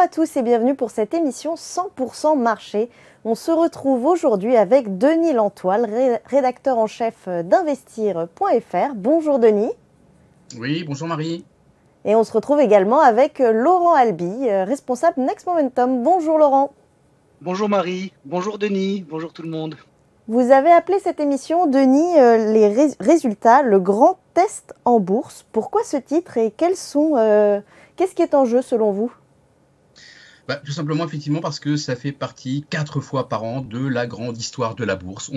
à tous et bienvenue pour cette émission 100% marché. On se retrouve aujourd'hui avec Denis Lantoile, rédacteur en chef d'investir.fr. Bonjour Denis. Oui, bonjour Marie. Et on se retrouve également avec Laurent Albi, responsable Next Momentum. Bonjour Laurent. Bonjour Marie, bonjour Denis, bonjour tout le monde. Vous avez appelé cette émission, Denis, les résultats, le grand test en bourse. Pourquoi ce titre et qu'est-ce qui est en jeu selon vous ? Tout simplement, effectivement, parce que ça fait partie 4 fois par an de la grande histoire de la bourse.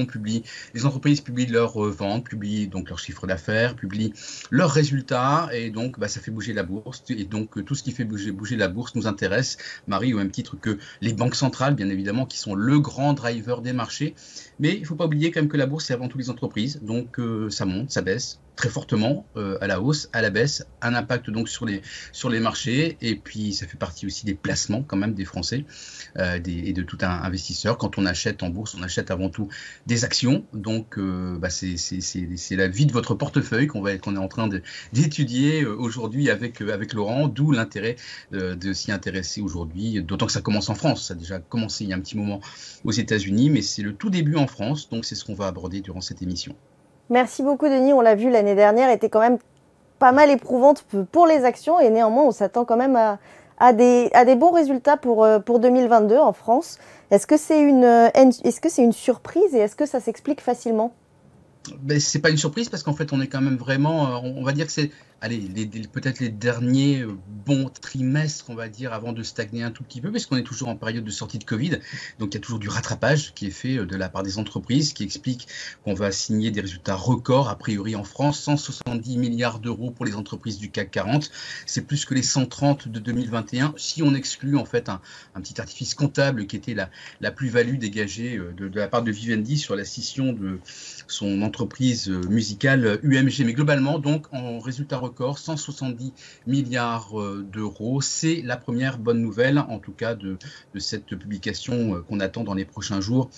Les entreprises publient leurs ventes, publient donc leurs chiffres d'affaires, publient leurs résultats, et donc ça fait bouger la bourse. Et donc tout ce qui fait bouger la bourse nous intéresse, Marie, au même titre que les banques centrales, bien évidemment, qui sont le grand driver des marchés. Mais il ne faut pas oublier quand même que la bourse, c'est avant tout les entreprises. Donc ça monte, ça baisse très fortement, à la hausse, à la baisse, un impact donc sur les marchés, et puis ça fait partie aussi des placements quand même des Français et de tout un investisseur. Quand on achète en bourse, on achète avant tout des actions, donc c'est la vie de votre portefeuille qu'on est en train d'étudier aujourd'hui avec Laurent, d'où l'intérêt de s'y intéresser aujourd'hui, d'autant que ça commence en France. Ça a déjà commencé il y a un petit moment aux États-Unis, mais c'est le tout début en France, donc c'est ce qu'on va aborder durant cette émission. Merci beaucoup Denis, on l'a vu l'année dernière, était quand même pas mal éprouvante pour les actions et néanmoins on s'attend quand même à des bons résultats pour 2022 en France. Est-ce que c'est une surprise et est-ce que ça s'explique facilement ? C'est pas une surprise parce qu'en fait on est quand même vraiment, on va dire que c'est peut-être les derniers bons trimestres, on va dire, avant de stagner un tout petit peu, parce qu'on est toujours en période de sortie de Covid, donc il y a toujours du rattrapage qui est fait de la part des entreprises, qui explique qu'on va signer des résultats records a priori en France, 170 milliards d'euros pour les entreprises du CAC 40, c'est plus que les 130 de 2021, si on exclut en fait un petit artifice comptable qui était la plus-value dégagée de la part de Vivendi sur la scission de son entreprise musicale UMG. Mais globalement, donc, en résultat record, 170 milliards d'euros. C'est la première bonne nouvelle, en tout cas, de cette publication qu'on attend dans les prochains jours.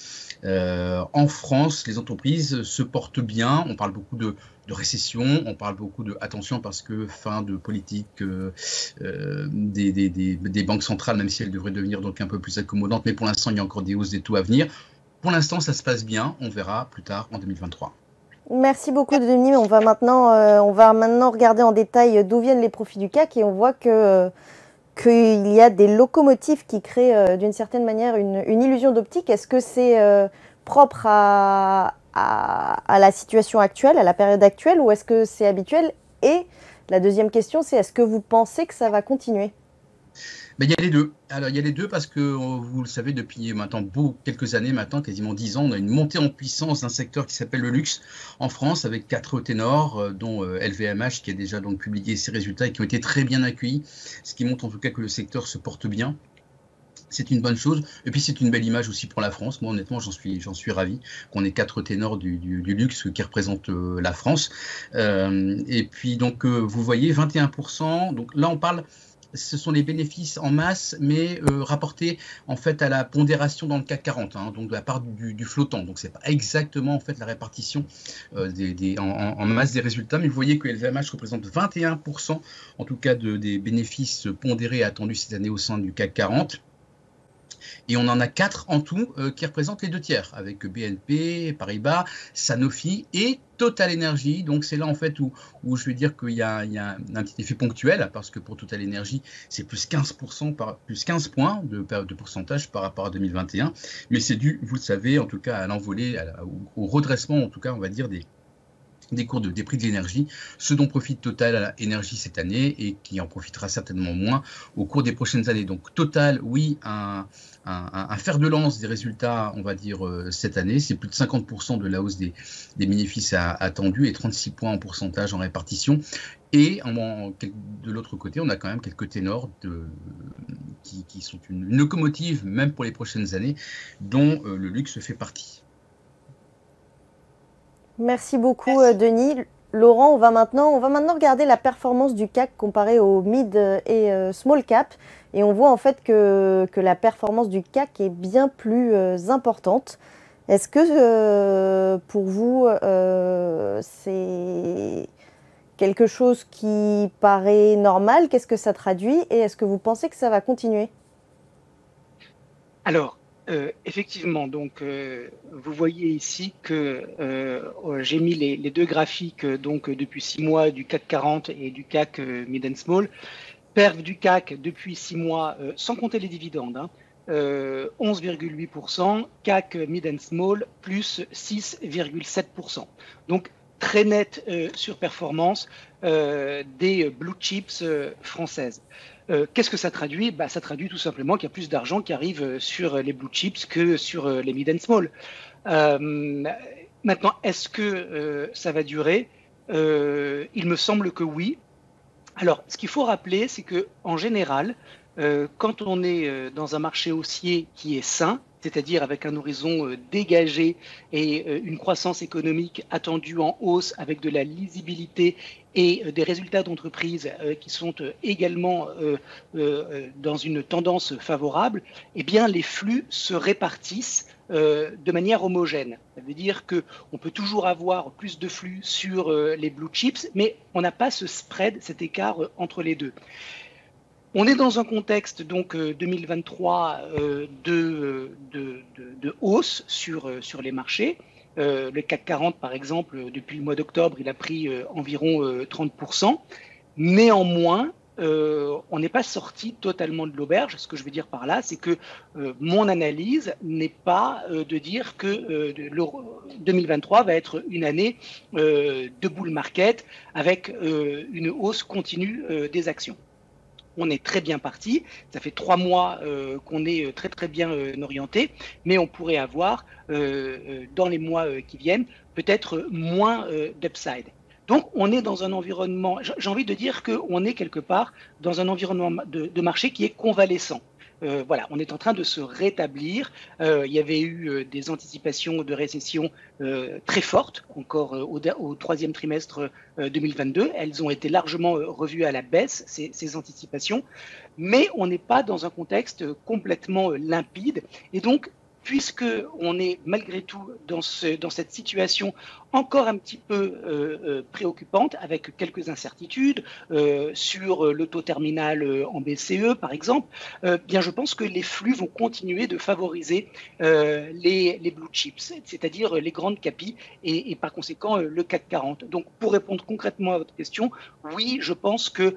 En France, les entreprises se portent bien. On parle beaucoup de récession, on parle beaucoup de attention parce que fin de politique des banques centrales, même si elles devraient devenir donc un peu plus accommodantes, mais pour l'instant, il y a encore des hausses des taux à venir. Pour l'instant, ça se passe bien. On verra plus tard en 2023. Merci beaucoup Denis. On va maintenant regarder en détail d'où viennent les profits du CAC et on voit qu'il y a des locomotives qui créent d'une certaine manière une illusion d'optique. Est-ce que c'est propre à la situation actuelle, à la période actuelle, ou est-ce que c'est habituel? Et la deuxième question, c'est est-ce que vous pensez que ça va continuer? Il y a les deux. Alors, il y a les deux parce que vous le savez, depuis maintenant quelques années, maintenant quasiment 10 ans, on a une montée en puissance d'un secteur qui s'appelle le luxe en France avec 4 ténors, dont LVMH qui a déjà donc publié ses résultats et qui ont été très bien accueillis, ce qui montre en tout cas que le secteur se porte bien. C'est une bonne chose. Et puis, c'est une belle image aussi pour la France. Moi, honnêtement, j'en suis ravi qu'on ait 4 ténors du luxe qui représentent la France. Et puis, donc, vous voyez, 21%. Donc là, on parle... Ce sont les bénéfices en masse, mais rapportés en fait à la pondération dans le CAC 40, donc de la part du flottant. Donc, ce n'est pas exactement en fait la répartition en masse des résultats, mais vous voyez que LVMH représente 21% en tout cas des bénéfices pondérés attendus cette année au sein du CAC 40. Et on en a 4 en tout qui représentent les 2 tiers, avec BNP, Paribas, Sanofi et Total Energy. Donc c'est là en fait où je vais dire qu'il y a un petit effet ponctuel, parce que pour Total Energy, c'est plus 15%, plus 15 points de pourcentage par rapport à 2021. Mais c'est dû, vous le savez, en tout cas à l'envolée, au redressement, en tout cas on va dire des cours des prix de l'énergie, ce dont profite Total Énergie cette année et qui en profitera certainement moins au cours des prochaines années. Donc Total, oui, un fer de lance des résultats, on va dire, cette année. C'est plus de 50% de la hausse des bénéfices attendus et 36 points en pourcentage en répartition. Et de l'autre côté, on a quand même quelques ténors qui sont une locomotive, même pour les prochaines années, dont le luxe fait partie. Merci beaucoup Denis. Laurent, on va maintenant regarder la performance du CAC comparée au mid et small cap. Et on voit en fait que la performance du CAC est bien plus importante. Est-ce que pour vous, c'est quelque chose qui paraît normal? Qu'est-ce que ça traduit? Et est-ce que vous pensez que ça va continuer? Alors, effectivement, donc vous voyez ici que j'ai mis les deux graphiques donc depuis 6 mois du CAC 40 et du CAC Mid and Small. Perf du CAC depuis 6 mois, sans compter les dividendes, 11,8%, CAC Mid and Small plus 6,7%. Donc très nette surperformance des blue chips françaises. Qu'est-ce que ça traduit? Ça traduit tout simplement qu'il y a plus d'argent qui arrive sur les blue chips que sur les mid and small. Maintenant, est-ce que ça va durer? Il me semble que oui. Alors, ce qu'il faut rappeler, c'est qu'en général, quand on est dans un marché haussier qui est sain, c'est-à-dire avec un horizon dégagé et une croissance économique attendue en hausse avec de la lisibilité et des résultats d'entreprise qui sont également dans une tendance favorable, eh bien les flux se répartissent de manière homogène. Ça veut dire qu'on peut toujours avoir plus de flux sur les blue chips, mais on n'a pas ce spread, cet écart entre les deux. On est dans un contexte donc 2023 de hausse sur les marchés. Le CAC 40, par exemple, depuis le mois d'octobre, il a pris environ 30%. Néanmoins, on n'est pas sorti totalement de l'auberge. Ce que je veux dire par là, c'est que mon analyse n'est pas de dire que 2023 va être une année de bull market avec une hausse continue des actions. On est très bien parti, ça fait 3 mois qu'on est très très bien orienté, mais on pourrait avoir dans les mois qui viennent peut-être moins d'upside. Donc on est dans un environnement, j'ai envie de dire qu'on est quelque part dans un environnement de marché qui est convalescent. Voilà, on est en train de se rétablir. Il y avait eu des anticipations de récession très fortes, encore au troisième trimestre 2022. Elles ont été largement revues à la baisse, ces anticipations. Mais on n'est pas dans un contexte complètement limpide. Et donc, puisqu'on est malgré tout dans cette situation encore un petit peu préoccupante, avec quelques incertitudes sur le taux terminal en BCE, par exemple, bien je pense que les flux vont continuer de favoriser les blue chips, c'est-à-dire les grandes capis et par conséquent le CAC 40. Donc, pour répondre concrètement à votre question, oui, je pense que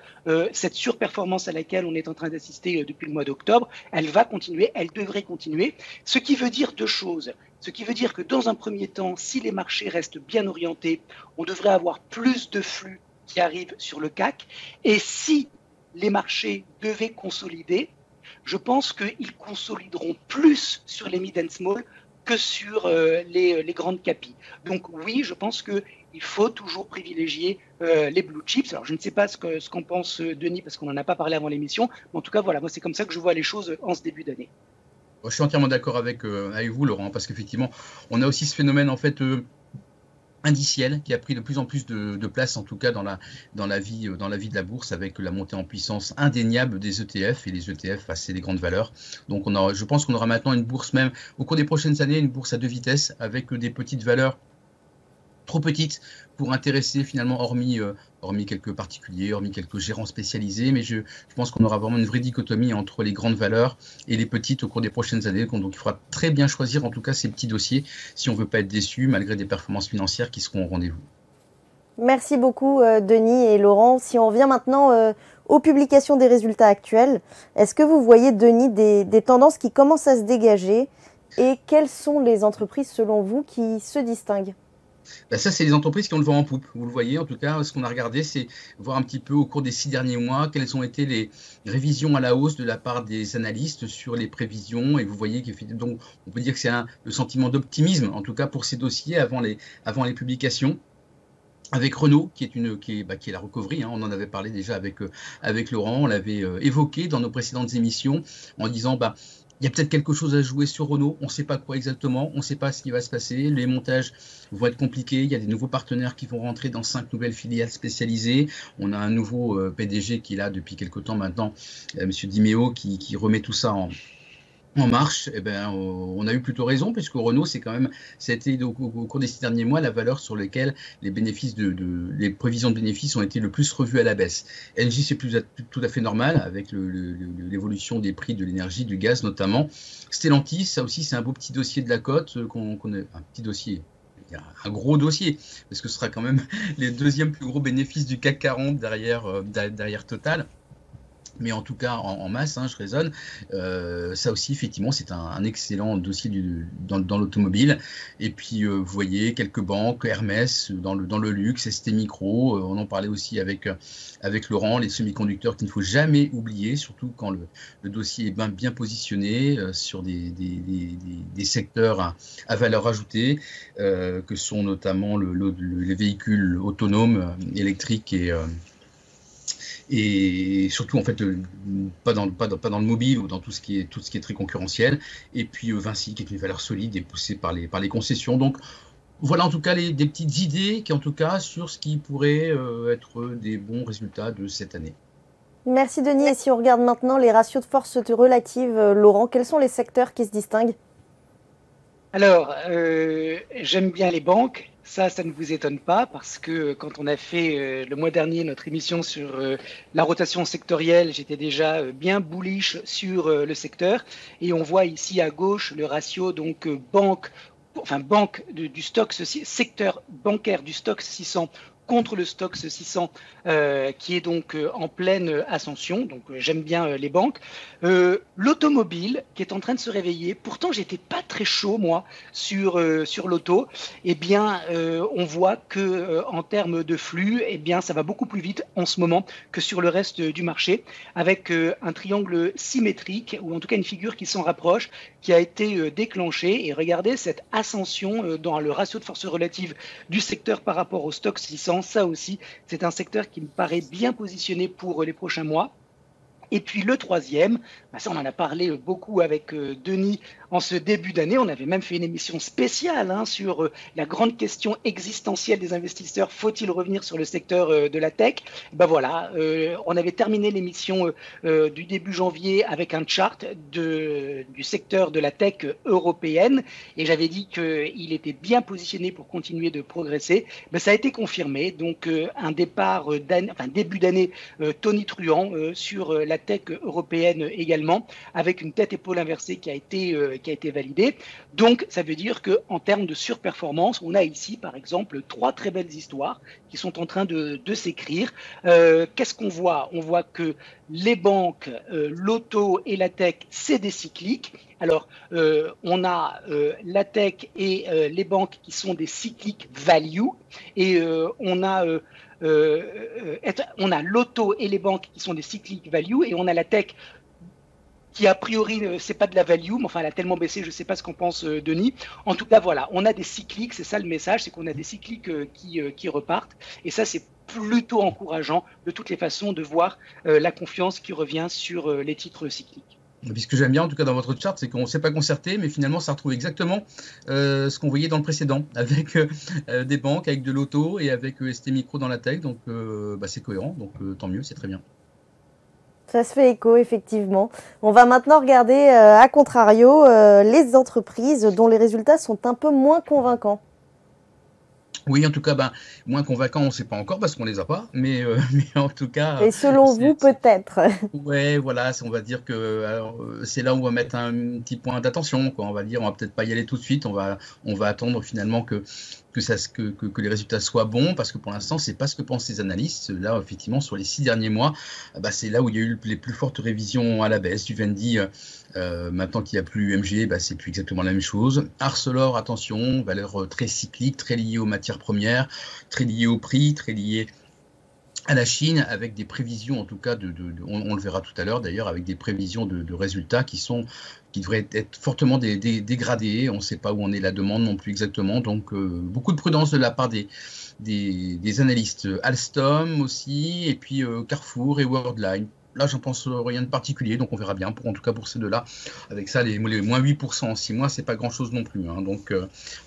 cette surperformance à laquelle on est en train d'assister depuis le mois d'octobre, elle va continuer, elle devrait continuer, ce qui veut dire deux choses. Ce qui veut dire que dans un premier temps, si les marchés restent bien orientés, on devrait avoir plus de flux qui arrivent sur le CAC. Et si les marchés devaient consolider, je pense qu'ils consolideront plus sur les mid and small que sur les grandes capis. Donc oui, je pense qu'il faut toujours privilégier les blue chips. Alors je ne sais pas ce qu'en pense Denis, parce qu'on n'en a pas parlé avant l'émission, mais en tout cas, voilà, moi c'est comme ça que je vois les choses en ce début d'année. Je suis entièrement d'accord avec vous, Laurent, parce qu'effectivement, on a aussi ce phénomène en fait indiciel qui a pris de plus en plus de place, en tout cas dans la vie de la bourse, avec la montée en puissance indéniable des ETF. Et les ETF, c'est des grandes valeurs. Donc je pense qu'on aura maintenant une bourse, même au cours des prochaines années, une bourse à 2 vitesses, avec des petites valeurs trop petites pour intéresser finalement, hormis quelques particuliers, hormis quelques gérants spécialisés, mais je pense qu'on aura vraiment une vraie dichotomie entre les grandes valeurs et les petites au cours des prochaines années. Donc il faudra très bien choisir en tout cas ces petits dossiers si on ne veut pas être déçu malgré des performances financières qui seront au rendez-vous. Merci beaucoup Denis et Laurent. Si on revient maintenant aux publications des résultats actuels, est-ce que vous voyez, Denis, des tendances qui commencent à se dégager et quelles sont les entreprises selon vous qui se distinguent ? Ça, c'est les entreprises qui ont le vent en poupe. Vous le voyez, en tout cas, ce qu'on a regardé, c'est voir un petit peu au cours des 6 derniers mois quelles ont été les révisions à la hausse de la part des analystes sur les prévisions. Et vous voyez donc on peut dire que c'est le sentiment d'optimisme, en tout cas pour ces dossiers avant les publications. Avec Renault, qui est la recovery, on en avait parlé déjà avec Laurent, on l'avait évoqué dans nos précédentes émissions en disant il y a peut-être quelque chose à jouer sur Renault, on ne sait pas quoi exactement, on ne sait pas ce qui va se passer, les montages vont être compliqués, il y a des nouveaux partenaires qui vont rentrer dans 5 nouvelles filiales spécialisées, on a un nouveau PDG qui est là depuis quelque temps maintenant, M. Dimeo, qui remet tout ça En marche, eh ben, on a eu plutôt raison, puisque Renault, c'était au cours des 6 derniers mois la valeur sur laquelle les prévisions de bénéfices ont été le plus revues à la baisse. Engie, c'est tout à fait normal, avec l'évolution des prix de l'énergie, du gaz notamment. Stellantis, ça aussi, c'est un beau petit dossier de la cote, un petit dossier. Il y a un gros dossier, parce que ce sera quand même les deuxièmes plus gros bénéfices du CAC 40 derrière Total. Mais en tout cas, en masse, je raisonne. Ça aussi, effectivement, c'est un excellent dossier dans l'automobile. Et puis, vous voyez, quelques banques, Hermès, dans le luxe, ST Micro. On en parlait aussi avec Laurent, les semi-conducteurs qu'il ne faut jamais oublier, surtout quand le dossier est bien positionné sur des secteurs à valeur ajoutée, que sont notamment les véhicules autonomes, électriques et surtout en fait pas dans le mobile ou dans tout ce qui est très concurrentiel. Et puis Vinci, qui est une valeur solide et poussée par les concessions. Donc voilà en tout cas des petites idées qui en tout cas sur ce qui pourrait être des bons résultats de cette année. Merci Denis. Et si on regarde maintenant les ratios de force relative, Laurent, quels sont les secteurs qui se distinguent? Alors, j'aime bien les banques. Ça ne vous étonne pas parce que quand on a fait le mois dernier notre émission sur la rotation sectorielle, j'étais déjà bien bullish sur le secteur. Et on voit ici à gauche le ratio donc banque du Stoxx, secteur bancaire du Stoxx 600 contre le Stoxx 600 qui est donc en pleine ascension. Donc j'aime bien les banques. L'automobile qui est en train de se réveiller. Pourtant, j'étais pas très chaud moi sur l'auto. Eh bien, on voit que en termes de flux, eh bien, ça va beaucoup plus vite en ce moment que sur le reste du marché, avec un triangle symétrique ou en tout cas une figure qui s'en rapproche, qui a été déclenchée. Et regardez cette ascension dans le ratio de force relative du secteur par rapport au Stoxx 600. Ça aussi, c'est un secteur qui me paraît bien positionné pour les prochains mois. Et puis le troisième, ça on en a parlé beaucoup avec Denis en ce début d'année. On avait même fait une émission spéciale sur la grande question existentielle des investisseurs. Faut-il revenir sur le secteur de la tech? Ben voilà, on avait terminé l'émission du début janvier avec un chart du secteur de la tech européenne. Et j'avais dit qu'il était bien positionné pour continuer de progresser. Ben, ça a été confirmé. Donc un début d'année tonitruant sur la tech européenne également, avec une tête-épaule inversée qui a été validée. Donc, ça veut dire qu'en termes de surperformance, on a ici, par exemple, 3 très belles histoires qui sont en train de s'écrire. Qu'est-ce qu'on voit? On voit que les banques, l'auto et la tech, c'est des cycliques. Alors, on a la tech et les banques qui sont des cycliques value, et on a l'auto et les banques qui sont des cycliques value, et on a la tech qui a priori c'est pas de la value, mais enfin elle a tellement baissé, je sais pas ce qu'en pense Denis. En tout cas voilà, on a des cycliques, c'est ça le message, c'est qu'on a des cycliques qui repartent, et ça c'est plutôt encourageant de toutes les façons de voir la confiance qui revient sur les titres cycliques. Et puis ce que j'aime bien en tout cas dans votre chart, c'est qu'on ne s'est pas concerté, mais finalement ça retrouve exactement ce qu'on voyait dans le précédent, avec des banques, avec de l'auto et avec ST Micro dans la tech, donc c'est cohérent, donc tant mieux, c'est très bien. Ça se fait écho, effectivement. On va maintenant regarder, à contrario, les entreprises dont les résultats sont un peu moins convaincants. Oui, en tout cas, moins convaincants, on ne sait pas encore parce qu'on ne les a pas, mais en tout cas… Et selon vous, peut-être. Ouais, voilà, on va dire que c'est là où on va mettre un petit point d'attention, quoi. On va dire, on va peut-être pas y aller tout de suite, on va attendre finalement que les résultats soient bons, parce que pour l'instant, c'est pas ce que pensent les analystes. Là, effectivement, sur les 6 derniers mois, c'est là où il y a eu les plus fortes révisions à la baisse. Vivendi, maintenant qu'il n'y a plus UMG, c'est plus exactement la même chose. Arcelor, attention, valeur très cyclique, très liée aux matières premières, très liée au prix, très liée à la Chine, avec des prévisions, en tout cas, on le verra tout à l'heure d'ailleurs, avec des prévisions de résultats qui devraient être fortement dégradées. On ne sait pas où en est la demande non plus exactement. Donc, beaucoup de prudence de la part des analystes. Alstom aussi, et puis Carrefour et Worldline. Là, j'en pense rien de particulier, donc on verra bien, en tout cas pour ces deux-là. Avec ça, les moins 8% en 6 mois, c'est pas grand-chose non plus. Donc,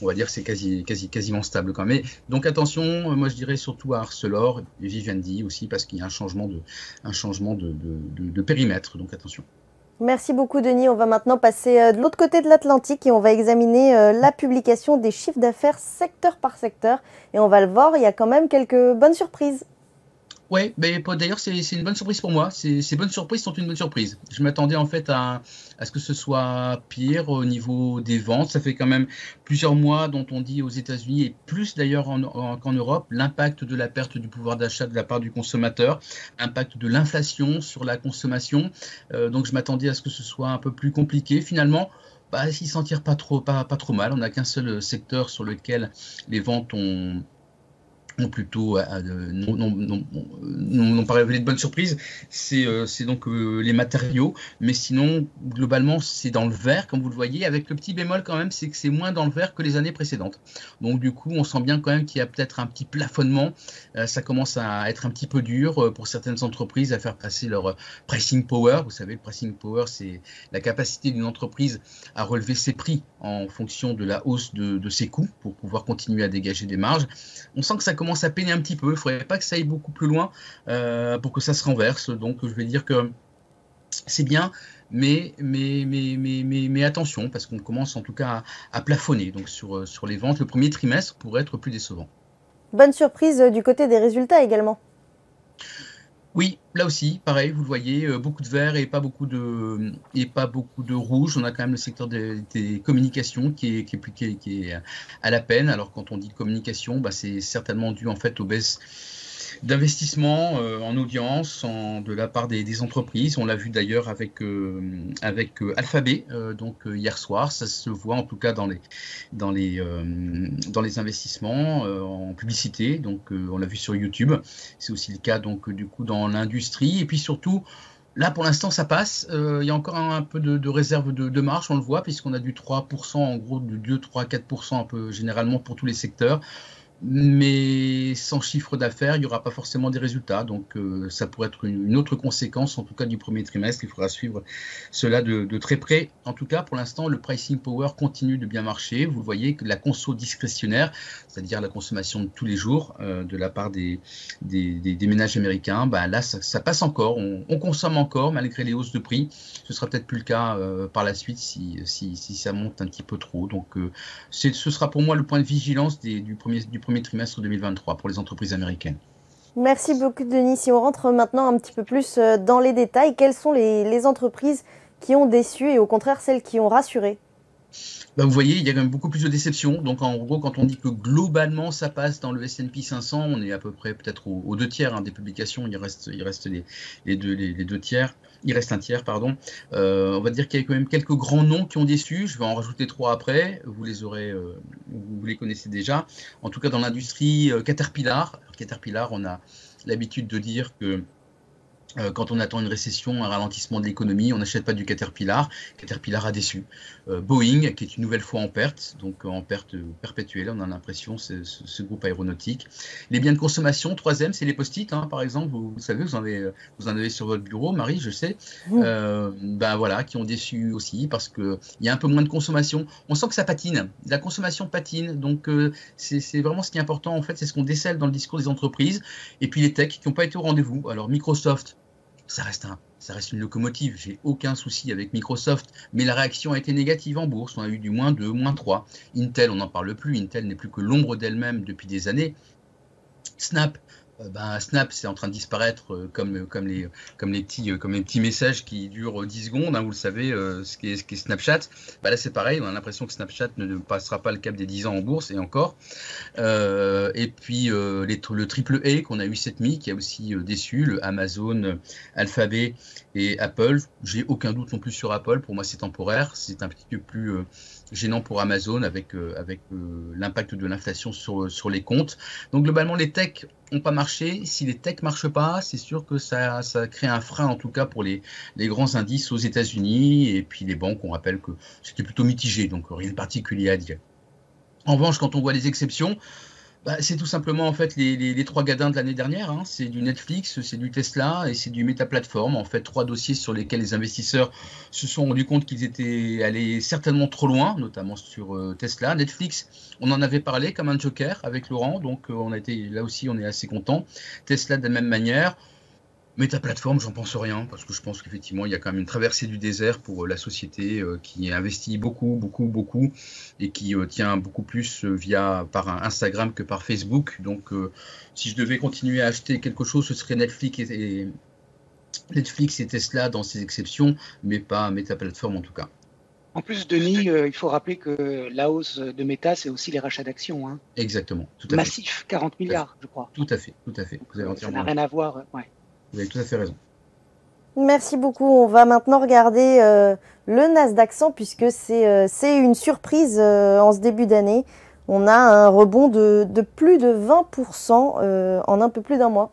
on va dire que c'est quasiment stable quand même. Mais, donc, attention, moi je dirais surtout à Arcelor et Vivendi aussi, parce qu'il y a un changement de périmètre, donc attention. Merci beaucoup Denis. On va maintenant passer de l'autre côté de l'Atlantique et on va examiner la publication des chiffres d'affaires secteur par secteur. Et on va le voir, il y a quand même quelques bonnes surprises. Ouais, mais d'ailleurs, c'est une bonne surprise pour moi. Ces bonnes surprises sont une bonne surprise. Je m'attendais en fait à ce que ce soit pire au niveau des ventes. Ça fait quand même plusieurs mois dont on dit aux États-Unis et plus d'ailleurs qu'en Europe, l'impact de la perte du pouvoir d'achat de la part du consommateur, l'impact de l'inflation sur la consommation. Donc je m'attendais à ce que ce soit un peu plus compliqué. Finalement, bah, ils s'en tirent pas trop mal. On n'a qu'un seul secteur sur lequel les ventes ont plutôt n'ont pas révélé de bonnes surprises, c'est donc les matériaux, mais sinon globalement c'est dans le vert comme vous le voyez, avec le petit bémol quand même, c'est que c'est moins dans le vert que les années précédentes, donc du coup on sent bien quand même qu'il y a peut-être un petit plafonnement, ça commence à être un petit peu dur pour certaines entreprises à faire passer leur pricing power. Vous savez, le pricing power, c'est la capacité d'une entreprise à relever ses prix en fonction de la hausse de ses coûts pour pouvoir continuer à dégager des marges. On sent que ça commence à peiner un petit peu. Il ne faudrait pas que ça aille beaucoup plus loin pour que ça se renverse. Donc, je vais dire que c'est bien, mais attention, parce qu'on commence en tout cas à plafonner. Donc, sur les ventes, le premier trimestre pourrait être plus décevant. Bonne surprise du côté des résultats également. Oui, là aussi, pareil, vous le voyez, beaucoup de vert et pas beaucoup de rouge. On a quand même le secteur des communications qui est à la peine. Alors quand on dit communication, bah, c'est certainement dû en fait aux baisses d'investissement en audience de la part des entreprises. On l'a vu d'ailleurs avec Alphabet hier soir. Ça se voit en tout cas dans les investissements en publicité. Donc on l'a vu sur YouTube. C'est aussi le cas donc du coup dans l'industrie. Et puis surtout, là, pour l'instant, ça passe. Il y a encore un peu de réserve de marge, on le voit, puisqu'on a du 3%, en gros, du 2, 3, 4% un peu généralement pour tous les secteurs. Mais sans chiffre d'affaires, il n'y aura pas forcément des résultats. Donc, ça pourrait être une autre conséquence, en tout cas du premier trimestre. Il faudra suivre cela de très près. En tout cas, pour l'instant, le pricing power continue de bien marcher. Vous voyez que la conso discrétionnaire, c'est-à-dire la consommation de tous les jours de la part des ménages américains, bah là, ça passe encore. On consomme encore malgré les hausses de prix. Ce sera peut-être plus le cas par la suite si ça monte un petit peu trop. Donc, ce sera pour moi le point de vigilance du premier trimestre 2023 pour les entreprises américaines. Merci beaucoup Denis. Si on rentre maintenant un petit peu plus dans les détails, quelles sont les entreprises qui ont déçu et au contraire celles qui ont rassuré? Bah, vous voyez, il y a quand même beaucoup plus de déceptions. Donc en gros, quand on dit que globalement ça passe dans le S&P 500, on est à peu près peut-être aux 2 tiers des publications. Il reste les deux tiers. Il reste un tiers, pardon. On va dire qu'il y a quand même quelques grands noms qui ont déçu. Je vais en rajouter 3 après. Vous les connaissez déjà. En tout cas, dans l'industrie, Caterpillar. Alors, Caterpillar, on a l'habitude de dire que quand on attend une récession, un ralentissement de l'économie, on n'achète pas du Caterpillar. Caterpillar a déçu. Boeing, qui est une nouvelle fois en perte, donc en perte perpétuelle, on a l'impression, ce groupe aéronautique. Les biens de consommation, troisième, c'est les post-it, hein, par exemple. Vous savez, vous en avez sur votre bureau, Marie, je sais. Ben voilà, qui ont déçu aussi parce qu'il y a un peu moins de consommation. On sent que ça patine. La consommation patine. Donc, c'est vraiment ce qui est important, en fait. C'est ce qu'on décèle dans le discours des entreprises. Et puis les techs qui n'ont pas été au rendez-vous. Alors, Microsoft, ça reste une locomotive, j'ai aucun souci avec Microsoft, mais la réaction a été négative en bourse, on a eu du -2, -3. Intel, on n'en parle plus, Intel n'est plus que l'ombre d'elle-même depuis des années. Snap, Snap, c'est en train de disparaître comme les petits messages qui durent 10 secondes, hein, vous le savez, ce qui est Snapchat. Là, c'est pareil, on a l'impression que Snapchat ne passera pas le cap des 10 ans en bourse, et encore. Et puis, le triple A qu'on a eu cette nuit, qui a aussi déçu, le Amazon, Alphabet et Apple. J'ai aucun doute non plus sur Apple, pour moi c'est temporaire, c'est un petit peu plus gênant pour Amazon avec l'impact de l'inflation sur les comptes. Donc globalement, les techs n'ont pas marché. Si les techs ne marchent pas, c'est sûr que ça crée un frein, en tout cas pour les grands indices aux États-Unis. Et puis les banques, on rappelle que c'était plutôt mitigé, donc rien de particulier à dire. En revanche, quand on voit les exceptions, c'est tout simplement en fait les 3 gadins de l'année dernière, hein. C'est du Netflix, c'est du Tesla et c'est du Meta Platform. En fait, 3 dossiers sur lesquels les investisseurs se sont rendus compte qu'ils étaient allés certainement trop loin, notamment sur Tesla. Netflix, on en avait parlé comme un joker avec Laurent, donc là aussi on est assez content. Tesla de la même manière. Meta Platform, j'en pense rien, parce que je pense qu'effectivement, il y a quand même une traversée du désert pour la société qui investit beaucoup, et qui tient beaucoup plus par Instagram que par Facebook. Donc, si je devais continuer à acheter quelque chose, ce serait Netflix et Tesla dans ces exceptions, mais pas Meta Platform en tout cas. En plus, Denis, il faut rappeler que la hausse de Meta, c'est aussi les rachats d'actions. Hein. Exactement, tout à Massif, 40 milliards, je crois. Tout à fait. Ça n'a rien à voir. Ouais. Vous avez tout à fait raison. Merci beaucoup. On va maintenant regarder le Nasdaq 100 puisque c'est une surprise en ce début d'année. On a un rebond de plus de 20% en un peu plus d'un mois.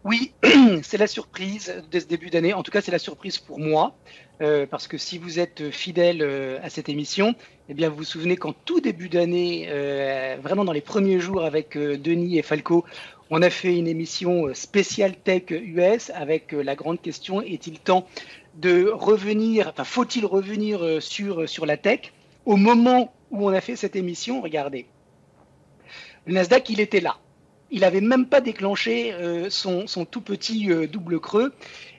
Oui, c'est la surprise de ce début d'année. En tout cas, c'est la surprise pour moi. Parce que si vous êtes fidèle à cette émission, eh bien, vous vous souvenez qu'en tout début d'année, vraiment dans les premiers jours avec Denis et Falco, on a fait une émission spéciale Tech US avec la grande question, est-il temps de revenir, enfin faut-il revenir sur la tech? Au moment où on a fait cette émission, regardez, le Nasdaq, il était là. Il n'avait même pas déclenché son tout petit double creux.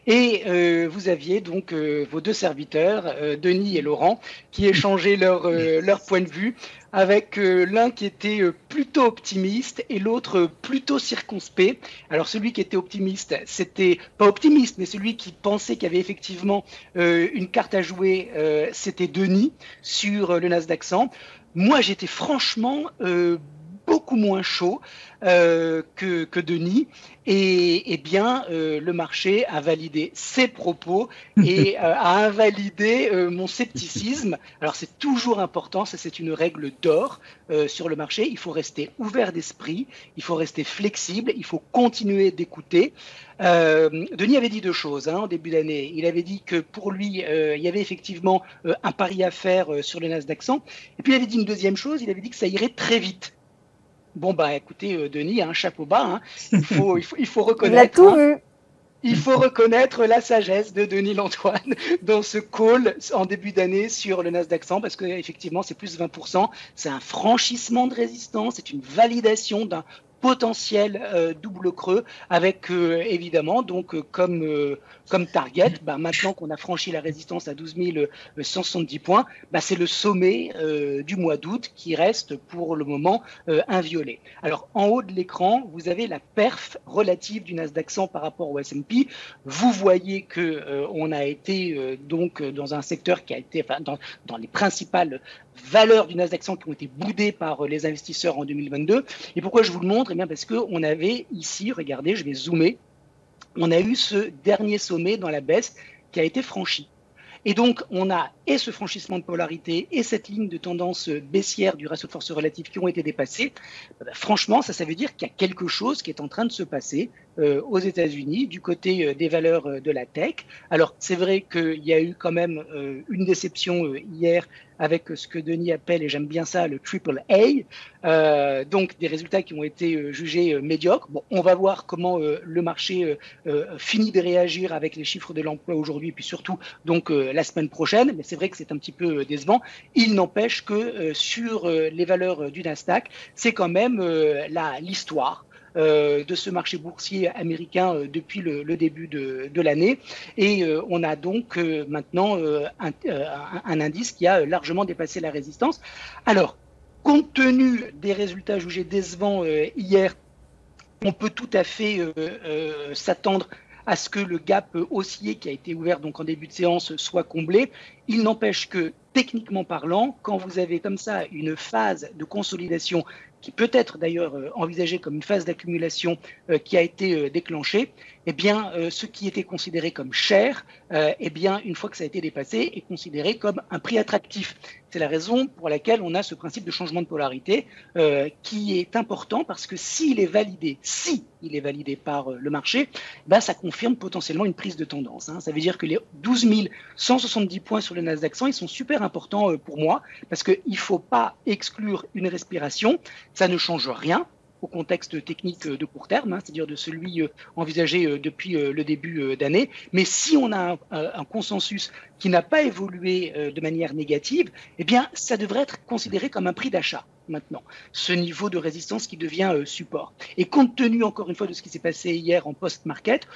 Et vous aviez donc vos deux serviteurs, Denis et Laurent, qui échangeaient leur point de vue, avec l'un qui était plutôt optimiste et l'autre plutôt circonspect. Alors celui qui était optimiste, c'était pas optimiste, mais celui qui pensait qu'il y avait effectivement une carte à jouer, c'était Denis sur le Nasdaq 100. Moi, j'étais franchement beaucoup moins chaud que Denis, et bien le marché a validé ses propos et a invalidé mon scepticisme. Alors c'est toujours important, ça c'est une règle d'or sur le marché, il faut rester ouvert d'esprit, il faut rester flexible, il faut continuer d'écouter. Denis avait dit deux choses en début d'année. Il avait dit que pour lui, il y avait effectivement un pari à faire sur le Nasdaq 100, et puis il avait dit une deuxième chose, il avait dit que ça irait très vite. Bon, bah écoutez, Denis, chapeau bas, il faut reconnaître. Il a tout vu. Il faut reconnaître la sagesse de Denis Lantoine dans ce call en début d'année sur le Nasdaq 100 parce qu'effectivement, c'est plus 20%. C'est un franchissement de résistance, c'est une validation d'un potentiel double creux avec évidemment donc comme target, maintenant qu'on a franchi la résistance à 12 170 points, c'est le sommet du mois d'août qui reste pour le moment inviolé. Alors en haut de l'écran, vous avez la perf relative du Nasdaq 100 par rapport au S&P. Vous voyez que on a été donc dans un secteur qui a été dans les principales valeurs du Nasdaq 100 qui ont été boudées par les investisseurs en 2022. Et pourquoi je vous le montre? Eh bien parce qu'on avait ici, regardez, je vais zoomer, on a eu ce dernier sommet dans la baisse qui a été franchi. Et donc, on a et ce franchissement de polarité et cette ligne de tendance baissière du ratio de force relative qui ont été dépassés. Franchement, ça veut dire qu'il y a quelque chose qui est en train de se passer aux États-Unis du côté des valeurs de la tech. Alors, c'est vrai qu'il y a eu quand même une déception hier avec ce que Denis appelle, et j'aime bien ça, le triple A, donc des résultats qui ont été jugés médiocres. Bon, on va voir comment le marché finit de réagir avec les chiffres de l'emploi aujourd'hui, puis surtout donc la semaine prochaine, mais c'est vrai que c'est un petit peu décevant. Il n'empêche que sur les valeurs du Nasdaq, c'est quand même l'histoire de ce marché boursier américain depuis le début de l'année. Et on a donc maintenant un indice qui a largement dépassé la résistance. Alors, compte tenu des résultats jugés décevants hier, on peut tout à fait s'attendre à ce que le gap haussier qui a été ouvert donc en début de séance soit comblé. Il n'empêche que, techniquement parlant, quand vous avez comme ça une phase de consolidation qui peut être d'ailleurs envisagée comme une phase d'accumulation qui a été déclenchée, eh bien, ce qui était considéré comme cher, eh bien, une fois que ça a été dépassé, est considéré comme un prix attractif. C'est la raison pour laquelle on a ce principe de changement de polarité qui est important parce que s'il est validé par le marché, ça confirme potentiellement une prise de tendance. Ça veut dire que les 12 170 points sur le Nasdaq 100, ils sont super importants pour moi parce qu'il ne faut pas exclure une respiration. Ça ne change rien au contexte technique de court terme, c'est-à-dire de celui envisagé depuis le début d'année. Mais si on a un consensus qui n'a pas évolué de manière négative, eh bien, ça devrait être considéré comme un prix d'achat. maintenant, ce niveau de résistance qui devient support. Et compte tenu, encore une fois, de ce qui s'est passé hier en post-market,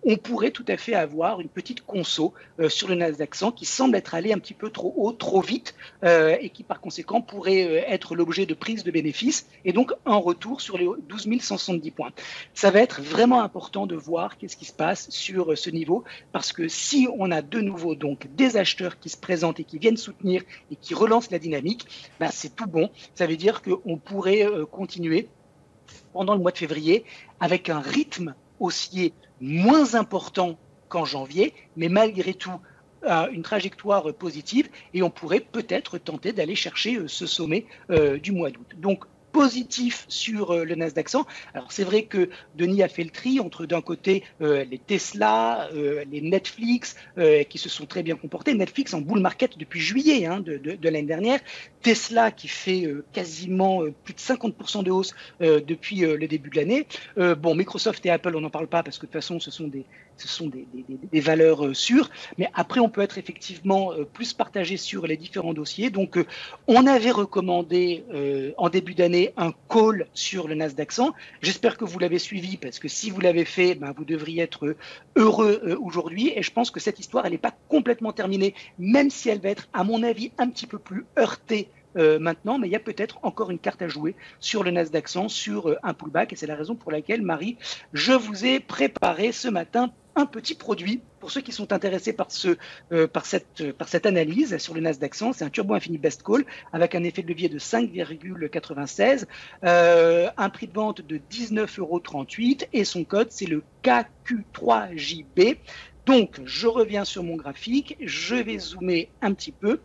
on pourrait tout à fait avoir une petite conso sur le Nasdaq 100 qui semble être allé un petit peu trop haut, trop vite, et qui par conséquent pourrait être l'objet de prise de bénéfices et donc un retour sur les 12 170 points. Ça va être vraiment important de voir qu'est-ce qui se passe sur ce niveau, parce que si on a de nouveau donc des acheteurs qui se présentent et qui viennent soutenir et qui relancent la dynamique, ben c'est tout bon. Ça veut dire qu'on pourrait continuer pendant le mois de février avec un rythme haussier moins important qu'en janvier, mais malgré tout une trajectoire positive, et on pourrait peut-être tenter d'aller chercher ce sommet du mois d'août. Donc positif sur le Nasdaq 100. Alors c'est vrai que Denis a fait le tri entre d'un côté les Tesla, les Netflix qui se sont très bien comportés. Netflix en bull market depuis juillet de l'année dernière. Tesla qui fait quasiment plus de 50% de hausse depuis le début de l'année. Bon, Microsoft et Apple, on n'en parle pas parce que de toute façon, ce sont des valeurs sûres. Mais après, on peut être effectivement plus partagé sur les différents dossiers. Donc, on avait recommandé en début d'année un call sur le Nasdaq 100. J'espère que vous l'avez suivi parce que si vous l'avez fait, ben, vous devriez être heureux aujourd'hui. Et je pense que cette histoire, elle n'est pas complètement terminée, même si elle va être, à mon avis, un petit peu plus heurtée maintenant, mais il y a peut-être encore une carte à jouer sur le Nasdaq 100, sur un pullback, et c'est la raison pour laquelle, Marie, je vous ai préparé ce matin un petit produit pour ceux qui sont intéressés par cette analyse sur le Nasdaq 100. C'est un Turbo Infini Best Call avec un effet de levier de 5,96, un prix de vente de 19,38 € et son code, c'est le KQ3JB. Donc, je reviens sur mon graphique, je vais zoomer un petit peu.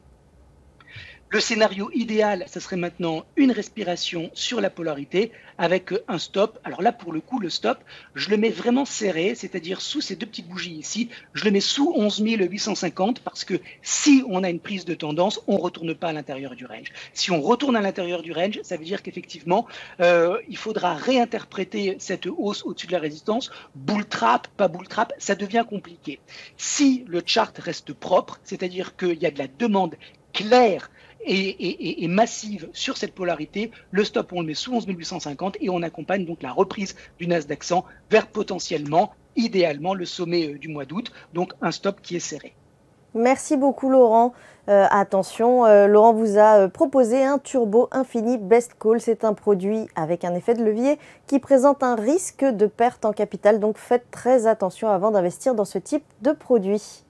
Le scénario idéal, ce serait maintenant une respiration sur la polarité avec un stop. Alors là, pour le coup, le stop, je le mets vraiment serré, c'est-à-dire sous ces deux petites bougies ici. Je le mets sous 11 850 parce que si on a une prise de tendance, on ne retourne pas à l'intérieur du range. Si on retourne à l'intérieur du range, ça veut dire qu'effectivement, il faudra réinterpréter cette hausse au-dessus de la résistance. Bull trap, pas bull trap, ça devient compliqué. Si le chart reste propre, c'est-à-dire qu'il y a de la demande claire et massive sur cette polarité, le stop on le met sous 11 850 et on accompagne donc la reprise du Nasdaq 100 vers potentiellement, idéalement, le sommet du mois d'août, donc un stop qui est serré. Merci beaucoup Laurent. Attention, Laurent vous a proposé un Turbo Infini Best Call. C'est un produit avec un effet de levier qui présente un risque de perte en capital, donc faites très attention avant d'investir dans ce type de produit.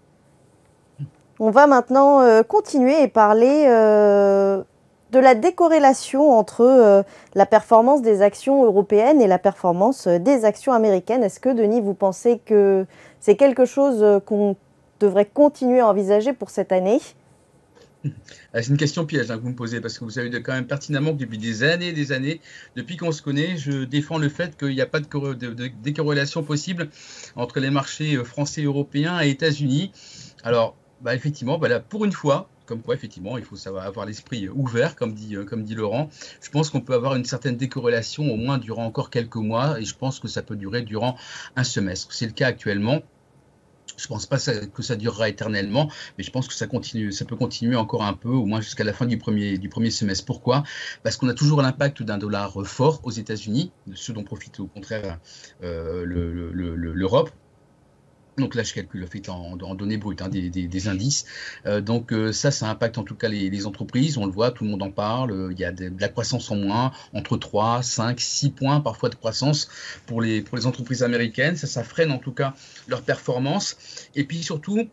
On va maintenant continuer et parler de la décorrélation entre la performance des actions européennes et la performance des actions américaines. Est-ce que, Denis, vous pensez que c'est quelque chose qu'on devrait continuer à envisager pour cette année ? C'est une question piège que vous me posez, parce que vous savez quand même pertinemment que depuis des années, depuis qu'on se connaît, je défends le fait qu'il n'y a pas de décorrélation possible entre les marchés français, européens et États-Unis. Alors, effectivement, là, pour une fois, comme quoi effectivement il faut savoir avoir l'esprit ouvert, comme dit Laurent. Je pense qu'on peut avoir une certaine décorrélation au moins durant encore quelques mois, et je pense que ça peut durer durant un semestre. C'est le cas actuellement. Je ne pense pas que ça durera éternellement, mais je pense que ça peut continuer encore un peu, au moins jusqu'à la fin du premier semestre. Pourquoi ? Parce qu'on a toujours l'impact d'un dollar fort aux États-Unis, ce dont profite au contraire l'Europe. Donc là, je calcule en données brutes des indices. Donc ça impacte en tout cas les entreprises. On le voit, tout le monde en parle. Il y a de la croissance en moins, entre 3, 5, 6 points parfois de croissance pour les entreprises américaines. Ça freine en tout cas leur performance. Et puis surtout,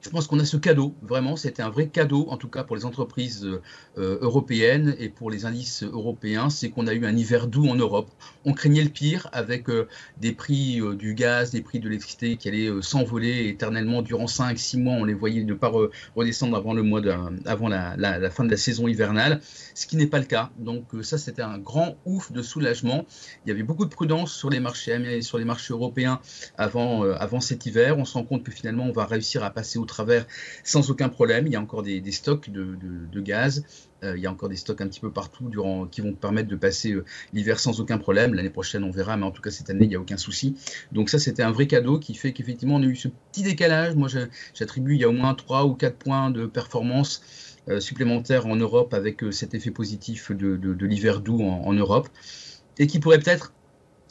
je pense qu'on a ce cadeau, vraiment, c'était un vrai cadeau, en tout cas pour les entreprises européennes et pour les indices européens, c'est qu'on a eu un hiver doux en Europe. On craignait le pire avec des prix du gaz, des prix de l'électricité qui allaient s'envoler éternellement durant 5-6 mois. On les voyait ne pas redescendre avant la fin de la saison hivernale, ce qui n'est pas le cas. Donc ça, c'était un grand ouf de soulagement. Il y avait beaucoup de prudence sur les marchés européens avant cet hiver. On se rend compte que finalement, on va réussir à passer au travers sans aucun problème. Il y a encore des stocks de gaz. Il y a encore des stocks un petit peu partout qui vont permettre de passer l'hiver sans aucun problème. L'année prochaine, on verra, mais en tout cas, cette année, il n'y a aucun souci. Donc ça, c'était un vrai cadeau qui fait qu'effectivement, on a eu ce petit décalage. Moi, j'attribue, il y a au moins 3 ou 4 points de performance supplémentaires en Europe avec cet effet positif de l'hiver doux en Europe, et qui pourrait peut-être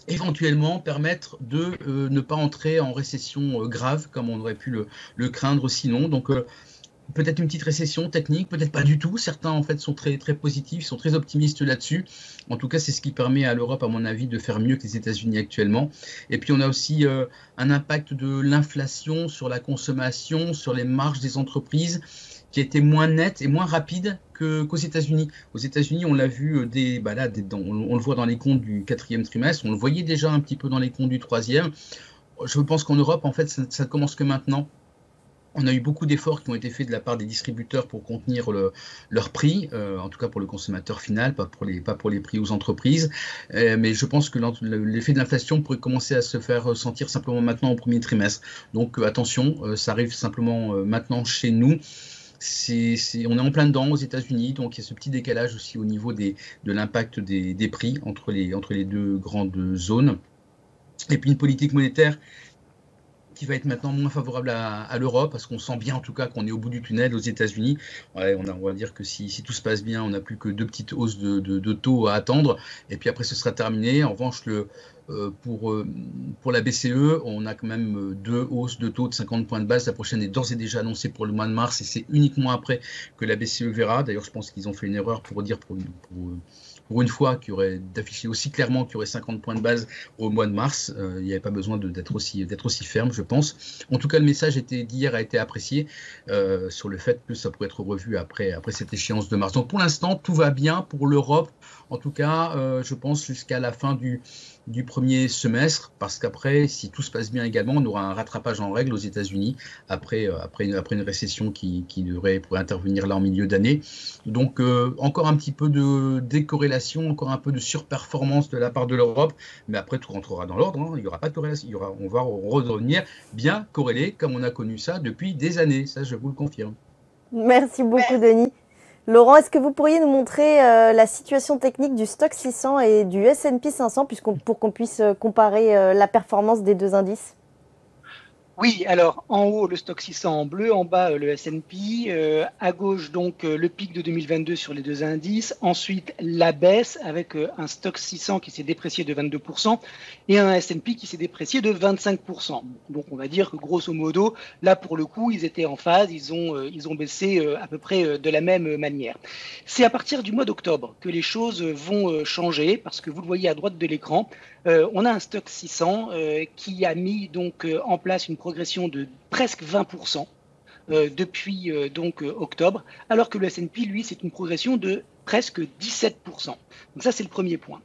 éventuellement permettre de ne pas entrer en récession grave, comme on aurait pu le craindre sinon. Donc, peut-être une petite récession technique, peut-être pas du tout. Certains, en fait, sont très, très positifs, sont très optimistes là-dessus. En tout cas, c'est ce qui permet à l'Europe, à mon avis, de faire mieux que les États-Unis actuellement. Et puis, on a aussi un impact de l'inflation sur la consommation, sur les marges des entreprises, qui a été moins net et moins rapide qu'aux États-Unis. Aux États-Unis, on l'a vu, on le voit dans les comptes du 4e trimestre, on le voyait déjà un petit peu dans les comptes du 3e. Je pense qu'en Europe, en fait, ça commence que maintenant. On a eu beaucoup d'efforts qui ont été faits de la part des distributeurs pour contenir leur prix, en tout cas pour le consommateur final, pas pour les prix aux entreprises. Mais je pense que l'effet de l'inflation pourrait commencer à se faire sentir simplement maintenant au premier trimestre. Donc attention, ça arrive simplement maintenant chez nous. On est en plein dedans aux États-Unis, donc il y a ce petit décalage aussi au niveau de l'impact des prix entre les deux grandes zones. Et puis une politique monétaire qui va être maintenant moins favorable à l'Europe, parce qu'on sent bien en tout cas qu'on est au bout du tunnel aux États-Unis. Ouais, on va dire que si tout se passe bien, on n'a plus que 2 petites hausses de taux à attendre, et puis après ce sera terminé. En revanche, pour la BCE, on a quand même 2 hausses de taux de 50 points de base. La prochaine est d'ores et déjà annoncée pour le mois de mars, et c'est uniquement après que la BCE verra. D'ailleurs, je pense qu'ils ont fait une erreur pour dire pour une fois qu'il y aurait d'afficher aussi clairement qu'il y aurait 50 points de base au mois de mars. Il n'y avait pas besoin d'être aussi ferme, je pense. En tout cas, le message d'hier a été apprécié sur le fait que ça pourrait être revu après cette échéance de mars. Donc pour l'instant, tout va bien pour l'Europe. En tout cas, je pense jusqu'à la fin du premier semestre, parce qu'après, si tout se passe bien également, on aura un rattrapage en règle aux États-Unis après une récession qui pourrait intervenir là en milieu d'année. Donc encore un petit peu de décorrélation, encore un peu de surperformance de la part de l'Europe, mais après tout rentrera dans l'ordre, hein. Il n'y aura pas de corrélation, on va redevenir bien corrélé comme on a connu ça depuis des années, ça je vous le confirme. Merci beaucoup Denis. Laurent, est-ce que vous pourriez nous montrer la situation technique du Stoxx 600 et du S&P 500 pour qu'on puisse comparer la performance des deux indices ? Oui, alors en haut le Stoxx 600 en bleu, en bas le S&P, à gauche donc le pic de 2022 sur les deux indices, ensuite la baisse avec un Stoxx 600 qui s'est déprécié de 22% et un S&P qui s'est déprécié de 25%. Donc on va dire que grosso modo, là pour le coup, ils étaient en phase, ils ont baissé à peu près de la même manière. C'est à partir du mois d'octobre que les choses vont changer parce que vous le voyez à droite de l'écran, on a un Stoxx 600 qui a mis donc en place une progression de presque 20% depuis octobre, alors que le S&P, lui, c'est une progression de presque 17%. Donc ça, c'est le premier point.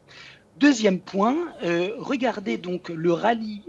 Deuxième point, regardez donc le rallye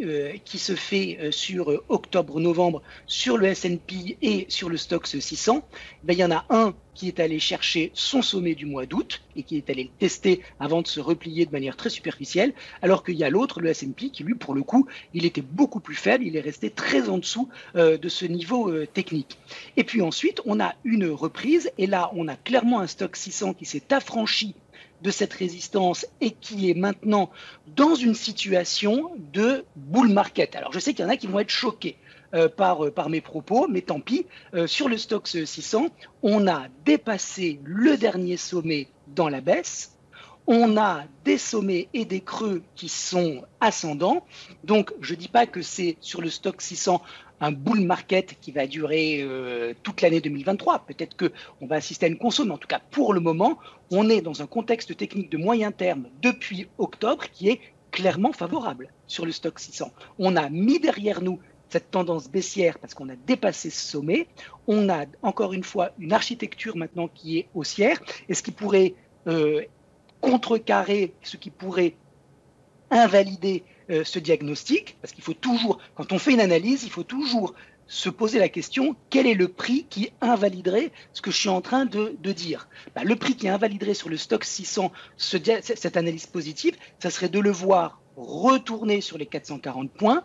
qui se fait sur octobre-novembre sur le S&P et sur le Stoxx 600. Ben, il y en a un qui est allé chercher son sommet du mois d'août et qui est allé le tester avant de se replier de manière très superficielle, alors qu'il y a l'autre, le S&P, qui lui, pour le coup, il était beaucoup plus faible, il est resté très en dessous de ce niveau technique. Et puis ensuite, on a une reprise, et là, on a clairement un Stoxx 600 qui s'est affranchi de cette résistance et qui est maintenant dans une situation de bull market. Alors je sais qu'il y en a qui vont être choqués par mes propos, mais tant pis. Sur le Stoxx 600, on a dépassé le dernier sommet dans la baisse. On a des sommets et des creux qui sont ascendants. Donc, je ne dis pas que c'est sur le Stoxx 600 un bull market qui va durer toute l'année 2023. Peut-être qu'on va assister à une conso, mais en tout cas, pour le moment, on est dans un contexte technique de moyen terme depuis octobre qui est clairement favorable sur le Stoxx 600. On a mis derrière nous cette tendance baissière parce qu'on a dépassé ce sommet. On a encore une fois une architecture maintenant qui est haussière, et ce qui pourrait contrecarrer, ce qui pourrait invalider ce diagnostic, parce qu'il faut toujours, quand on fait une analyse, il faut toujours se poser la question, quel est le prix qui invaliderait ce que je suis en train de dire ? Le prix qui invaliderait sur le Stoxx 600 cette analyse positive, ça serait de le voir retourner sur les 440 points,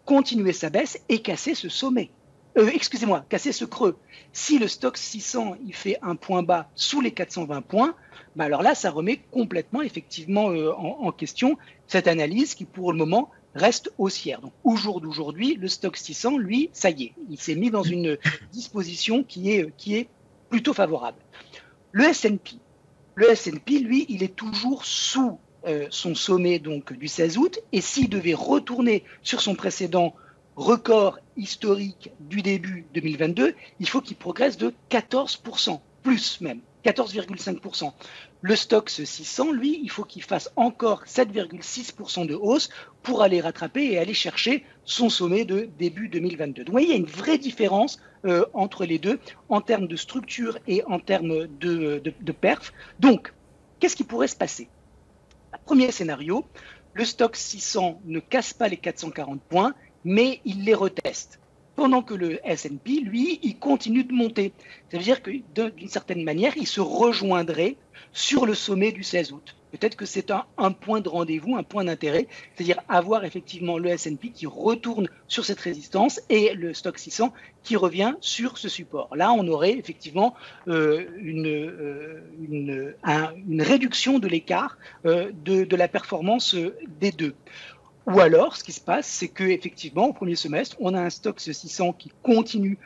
continuer sa baisse et casser ce sommet. excusez-moi, casser ce creux. Si le Stoxx 600 il fait un point bas sous les 420 points, bah alors là, ça remet complètement effectivement en question cette analyse qui, pour le moment, reste haussière. Donc, au jour d'aujourd'hui, le Stoxx 600, lui, ça y est, il s'est mis dans une disposition qui est plutôt favorable. Le S&P, lui, il est toujours sous son sommet donc du 16 août, et s'il devait retourner sur son précédent record historique du début 2022, il faut qu'il progresse de 14%, plus même, 14,5%. Le Stoxx 600, lui, il faut qu'il fasse encore 7,6% de hausse pour aller rattraper et aller chercher son sommet de début 2022. Donc, vous voyez, il y a une vraie différence entre les deux en termes de structure et en termes de perf. Donc, qu'est-ce qui pourrait se passer? Premier scénario, le Stoxx 600 ne casse pas les 440 points, mais il les reteste. Pendant que le S&P, lui, il continue de monter. Ça veut dire que d'une certaine manière, il se rejoindrait sur le sommet du 16 août. Peut-être que c'est un point de rendez-vous, un point d'intérêt, c'est-à-dire avoir effectivement le S&P qui retourne sur cette résistance et le Stoxx 600 qui revient sur ce support. Là, on aurait effectivement une réduction de l'écart de la performance des deux. Ou alors, ce qui se passe, c'est qu'effectivement, au premier semestre, on a un Stoxx 600 qui continue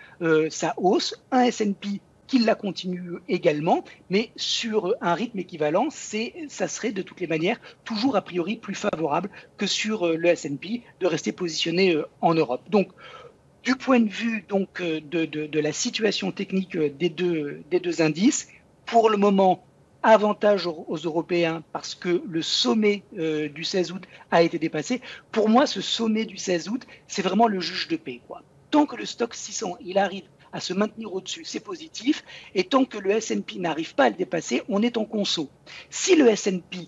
sa hausse, un S&P qui la continue également, mais sur un rythme équivalent, ça serait de toutes les manières toujours a priori plus favorable que sur le S&P de rester positionné en Europe. Donc, du point de vue donc, de la situation technique des deux indices, pour le moment, avantage aux Européens parce que le sommet du 16 août a été dépassé. Pour moi, ce sommet du 16 août, c'est vraiment le juge de paix, quoi. Tant que le Stoxx 600 il arrive à se maintenir au-dessus, c'est positif. Et tant que le S&P n'arrive pas à le dépasser, on est en conso. Si le S&P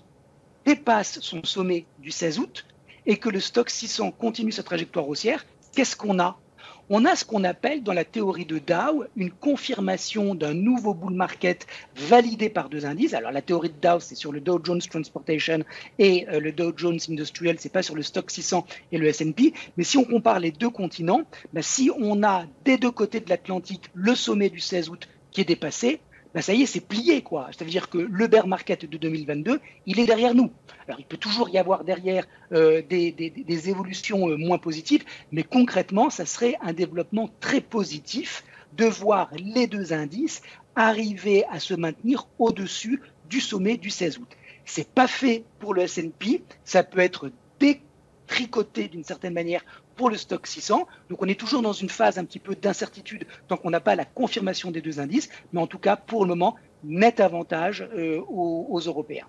dépasse son sommet du 16 août et que le Stoxx 600 continue sa trajectoire haussière, qu'est-ce qu'on a? On a ce qu'on appelle dans la théorie de Dow une confirmation d'un nouveau bull market validé par deux indices. Alors la théorie de Dow, c'est sur le Dow Jones Transportation et le Dow Jones Industrial, c'est pas sur le Stoxx 600 et le S&P. Mais si on compare les deux continents, si on a des deux côtés de l'Atlantique le sommet du 16 août qui est dépassé, ça y est, c'est plié, quoi. C'est-à-dire que le bear market de 2022, il est derrière nous. Alors, il peut toujours y avoir derrière des évolutions moins positives, mais concrètement, ça serait un développement très positif de voir les deux indices arriver à se maintenir au-dessus du sommet du 16 août. C'est pas fait pour le S&P, ça peut être détricoté d'une certaine manière pour le Stoxx 600. Donc on est toujours dans une phase un petit peu d'incertitude tant qu'on n'a pas la confirmation des deux indices, mais en tout cas pour le moment, net avantage aux Européens.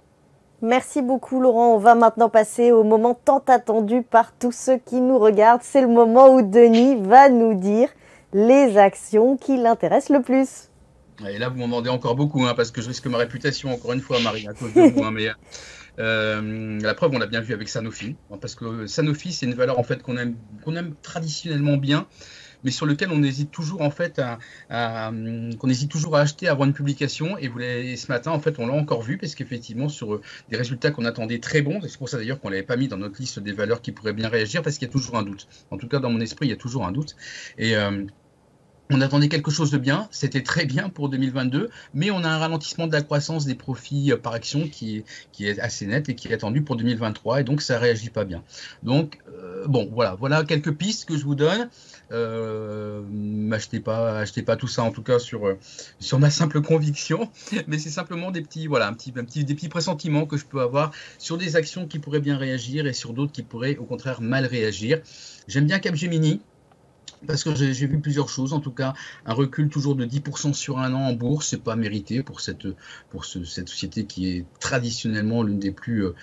Merci beaucoup Laurent, on va maintenant passer au moment tant attendu par tous ceux qui nous regardent. C'est le moment où Denis va nous dire les actions qui l'intéressent le plus. Et là vous m'en demandez encore beaucoup, parce que je risque ma réputation encore une fois, Marie, à cause de vous. Mais la preuve, on l'a bien vu avec Sanofi, parce que Sanofi, c'est une valeur en fait qu'on aime traditionnellement bien, mais sur lequel on hésite toujours en fait qu'on hésite toujours à acheter avant une publication. Et ce matin, en fait, on l'a encore vu, parce qu'effectivement, sur des résultats qu'on attendait très bons, c'est pour ça d'ailleurs qu'on l'avait pas mis dans notre liste des valeurs qui pourraient bien réagir, parce qu'il y a toujours un doute. En tout cas, dans mon esprit, il y a toujours un doute. Et on attendait quelque chose de bien, c'était très bien pour 2022, mais on a un ralentissement de la croissance des profits par action qui est assez net et qui est attendu pour 2023, et donc ça réagit pas bien. Donc bon, voilà quelques pistes que je vous donne. Achetez pas tout ça en tout cas sur ma simple conviction, mais c'est simplement des petits pressentiments que je peux avoir sur des actions qui pourraient bien réagir et sur d'autres qui pourraient au contraire mal réagir. J'aime bien Capgemini, parce que j'ai vu plusieurs choses, en tout cas un recul toujours de 10% sur un an en bourse, c'est pas mérité pour cette société qui est traditionnellement l'une des plus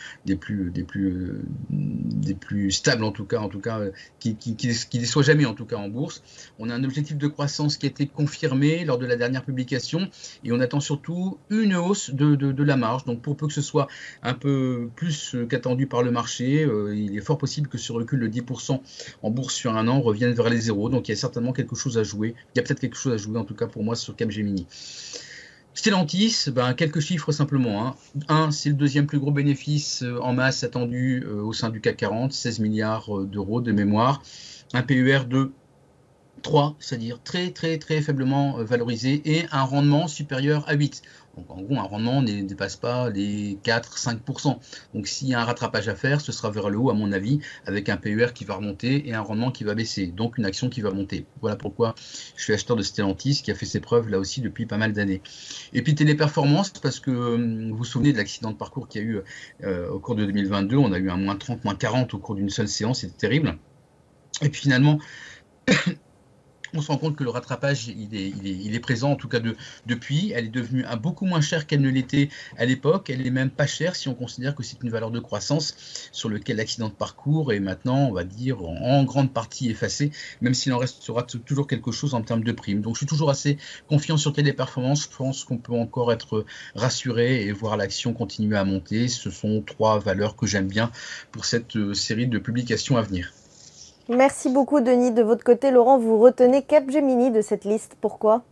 stables, en tout cas qui déçoit jamais en tout cas en bourse. On a un objectif de croissance qui a été confirmé lors de la dernière publication, et on attend surtout une hausse de la marge. Donc pour peu que ce soit un peu plus qu'attendu par le marché, il est fort possible que ce recul de 10% en bourse sur un an revienne vers les zéros. Donc il y a certainement quelque chose à jouer. Il y a peut-être quelque chose à jouer, en tout cas pour moi, sur Capgemini. Stellantis, quelques chiffres simplement. 1, c'est le deuxième plus gros bénéfice en masse attendu au sein du CAC 40, 16 milliards d'euros de mémoire. Un PER de 3, c'est-à-dire très très très faiblement valorisé, et un rendement supérieur à 8. Donc en gros, un rendement ne dépasse pas les 4-5%. Donc s'il y a un rattrapage à faire, ce sera vers le haut, à mon avis, avec un PER qui va remonter et un rendement qui va baisser. Donc une action qui va monter. Voilà pourquoi je suis acheteur de Stellantis, qui a fait ses preuves là aussi depuis pas mal d'années. Et puis Téléperformance, parce que vous vous souvenez de l'accident de parcours qu'il y a eu au cours de 2022. On a eu un moins 30, moins 40 au cours d'une seule séance. C'était terrible. Et puis finalement, on se rend compte que le rattrapage, il est présent, en tout cas depuis. Elle est devenue beaucoup moins chère qu'elle ne l'était à l'époque. Elle est même pas chère si on considère que c'est une valeur de croissance sur laquelle l'accident de parcours est maintenant, on va dire, en grande partie effacé, même s'il en restera toujours quelque chose en termes de primes. Donc je suis toujours assez confiant sur Téléperformance. Je pense qu'on peut encore être rassuré et voir l'action continuer à monter. Ce sont 3 valeurs que j'aime bien pour cette série de publications à venir. Merci beaucoup, Denis. De votre côté, Laurent, vous retenez Capgemini de cette liste. Pourquoi ?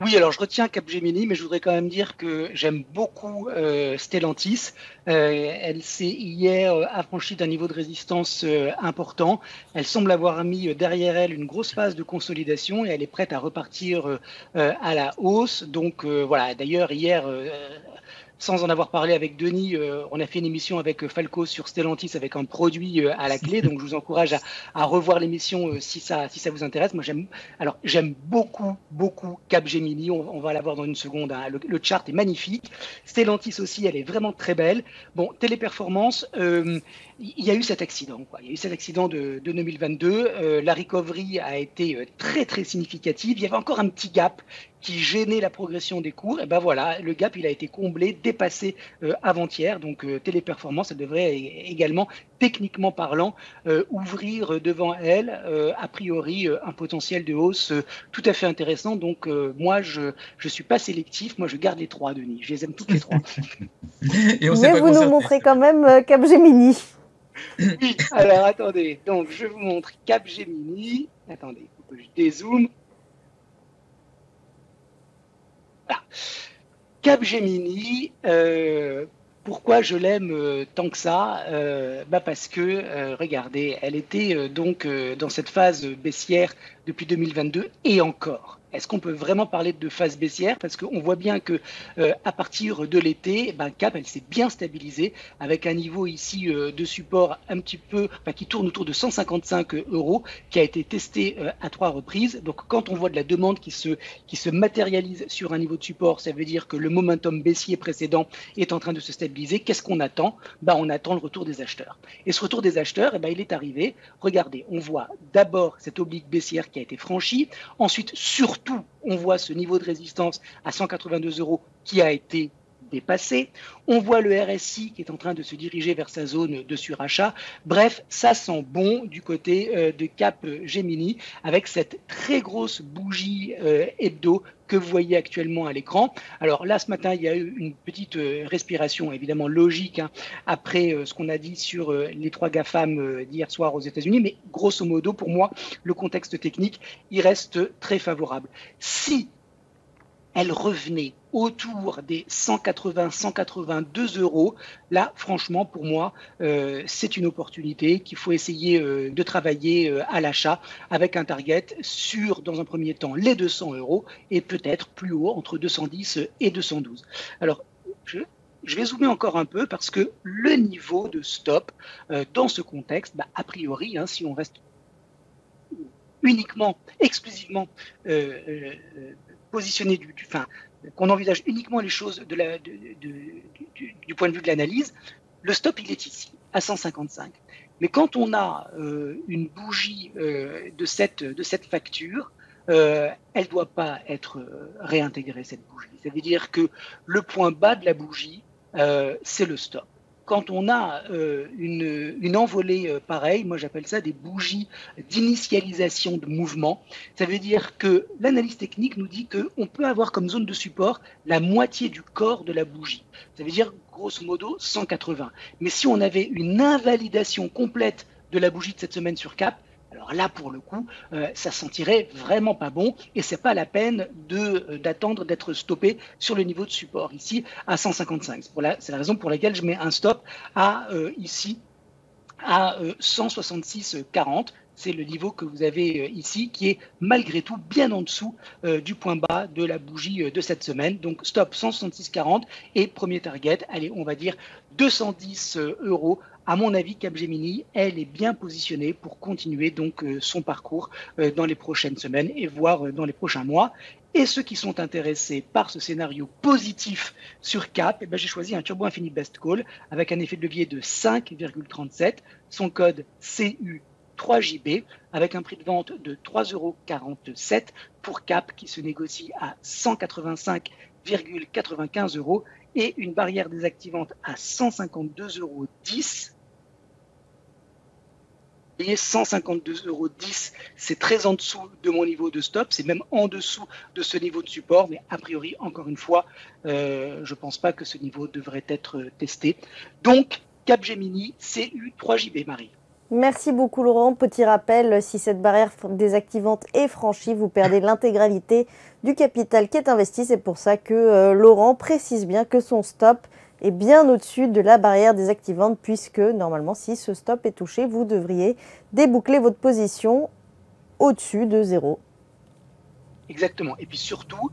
Oui, alors je retiens Capgemini, mais je voudrais quand même dire que j'aime beaucoup Stellantis. Elle s'est hier affranchie d'un niveau de résistance important. Elle semble avoir mis derrière elle une grosse phase de consolidation et elle est prête à repartir à la hausse. Donc voilà, d'ailleurs hier... sans en avoir parlé avec Denis, on a fait une émission avec Falco sur Stellantis avec un produit à la clé. Donc, je vous encourage à revoir l'émission si ça vous intéresse. Moi, j'aime beaucoup Capgemini. On va la voir dans une seconde. Hein. Le chart est magnifique. Stellantis aussi, elle est vraiment très belle. Bon, Téléperformance, il y a eu cet accident. Il y a eu cet accident de 2022. La recovery a été très, très significative. Il y avait encore un petit gap qui gênait la progression des cours, et ben voilà, le gap il a été comblé, dépassé avant-hier. Donc Téléperformance, elle devrait également, techniquement parlant, ouvrir devant elle, a priori, un potentiel de hausse tout à fait intéressant. Donc moi, je suis pas sélectif, moi je garde les 3, Denis, je les aime toutes les 3. Et mais vous nous montrez quand même Capgemini. Oui, alors attendez, donc je vous montre Capgemini. Attendez, il faut que je dézoome. Voilà. Capgemini, pourquoi je l'aime tant que ça parce que, regardez, elle était donc dans cette phase baissière depuis 2022 et encore. Est-ce qu'on peut vraiment parler de phase baissière? Parce qu'on voit bien que à partir de l'été, Cap, elle s'est bien stabilisée avec un niveau ici de support un petit peu qui tourne autour de 155 €, qui a été testé à 3 reprises. Donc, quand on voit de la demande qui se matérialise sur un niveau de support, ça veut dire que le momentum baissier précédent est en train de se stabiliser. Qu'est-ce qu'on attend? On attend le retour des acheteurs. Et ce retour des acheteurs, il est arrivé. Regardez, on voit d'abord cette oblique baissière qui a été franchie. Ensuite, surtout, on voit ce niveau de résistance à 182 € qui a été dépassé. On voit le RSI qui est en train de se diriger vers sa zone de surachat. Bref, ça sent bon du côté de Capgemini avec cette très grosse bougie hebdo que vous voyez actuellement à l'écran. Alors là, ce matin, il y a eu une petite respiration, évidemment logique, après ce qu'on a dit sur les 3 GAFAM d'hier soir aux États-Unis. Mais grosso modo, pour moi, le contexte technique, il reste très favorable. Si elle revenait autour des 182 €. Là, franchement, pour moi, c'est une opportunité qu'il faut essayer de travailler à l'achat avec un target sur, dans un premier temps, les 200 € et peut-être plus haut, entre 210 et 212. Alors, je vais zoomer encore un peu parce que le niveau de stop dans ce contexte, a priori, si on reste uniquement, exclusivement positionné qu'on envisage uniquement les choses du point de vue de l'analyse, le stop il est ici, à 155. Mais quand on a une bougie de cette facture, elle ne doit pas être réintégrée, cette bougie. Ça veut dire que le point bas de la bougie, c'est le stop. Quand on a une envolée pareille, moi j'appelle ça des bougies d'initialisation de mouvement. Ça veut dire que l'analyse technique nous dit qu'on peut avoir comme zone de support la moitié du corps de la bougie. Ça veut dire grosso modo 180. Mais si on avait une invalidation complète de la bougie de cette semaine sur Cap, alors là, pour le coup, ça sentirait vraiment pas bon et c'est pas la peine d'attendre d'être stoppé sur le niveau de support ici à 155. C'est la raison pour laquelle je mets un stop ici à 166,40. c'est le niveau que vous avez ici, qui est malgré tout bien en dessous du point bas de la bougie de cette semaine. Donc stop 166,40 et premier target, allez, on va dire 210 euros. À mon avis, Capgemini, elle est bien positionnée pour continuer donc son parcours dans les prochaines semaines et voire dans les prochains mois. Et ceux qui sont intéressés par ce scénario positif sur Cap, eh ben, j'ai choisi un Turbo Infini Best Call avec un effet de levier de 5,37, son code CU3JB avec un prix de vente de 3,47 € pour Cap qui se négocie à 185,95 € et une barrière désactivante à 152,10 €. Et 152,10 €, c'est très en dessous de mon niveau de stop, c'est même en dessous de ce niveau de support, mais a priori, encore une fois, je ne pense pas que ce niveau devrait être testé. Donc, Capgemini, CU3JB, Marie. Merci beaucoup Laurent. Petit rappel, si cette barrière désactivante est franchie, vous perdez l'intégralité du capital qui est investi. C'est pour ça que Laurent précise bien que son stop est bien au-dessus de la barrière désactivante puisque normalement, si ce stop est touché, vous devriez déboucler votre position au-dessus de 0. Exactement. Et puis surtout,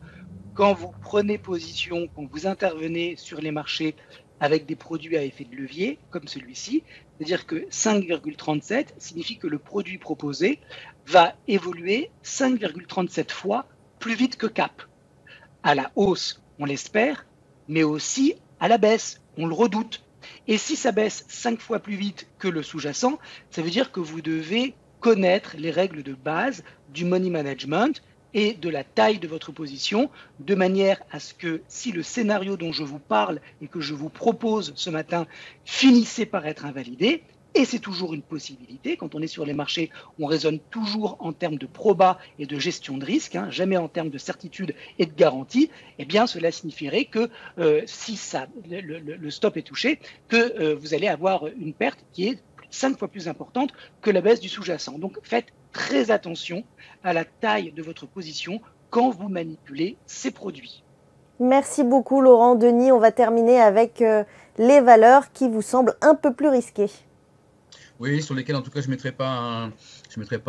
quand vous prenez position, quand vous intervenez sur les marchés avec des produits à effet de levier, comme celui-ci, c'est-à-dire que 5,37 signifie que le produit proposé va évoluer 5,37 fois plus vite que Cap. À la hausse, on l'espère, mais aussi à la baisse, on le redoute. Et si ça baisse 5 fois plus vite que le sous-jacent, ça veut dire que vous devez connaître les règles de base du money management et de la taille de votre position, de manière à ce que si le scénario dont je vous parle et que je vous propose ce matin finissait par être invalidé, et c'est toujours une possibilité, quand on est sur les marchés, on raisonne toujours en termes de proba et de gestion de risque, jamais en termes de certitude et de garantie, eh bien cela signifierait que si le stop est touché, que vous allez avoir une perte qui est 5 fois plus importante que la baisse du sous-jacent. Donc faites très attention à la taille de votre position quand vous manipulez ces produits. Merci beaucoup Laurent. Denis, on va terminer avec les valeurs qui vous semblent un peu plus risquées. Oui, sur lesquels en tout cas je ne mettrai pas je dirais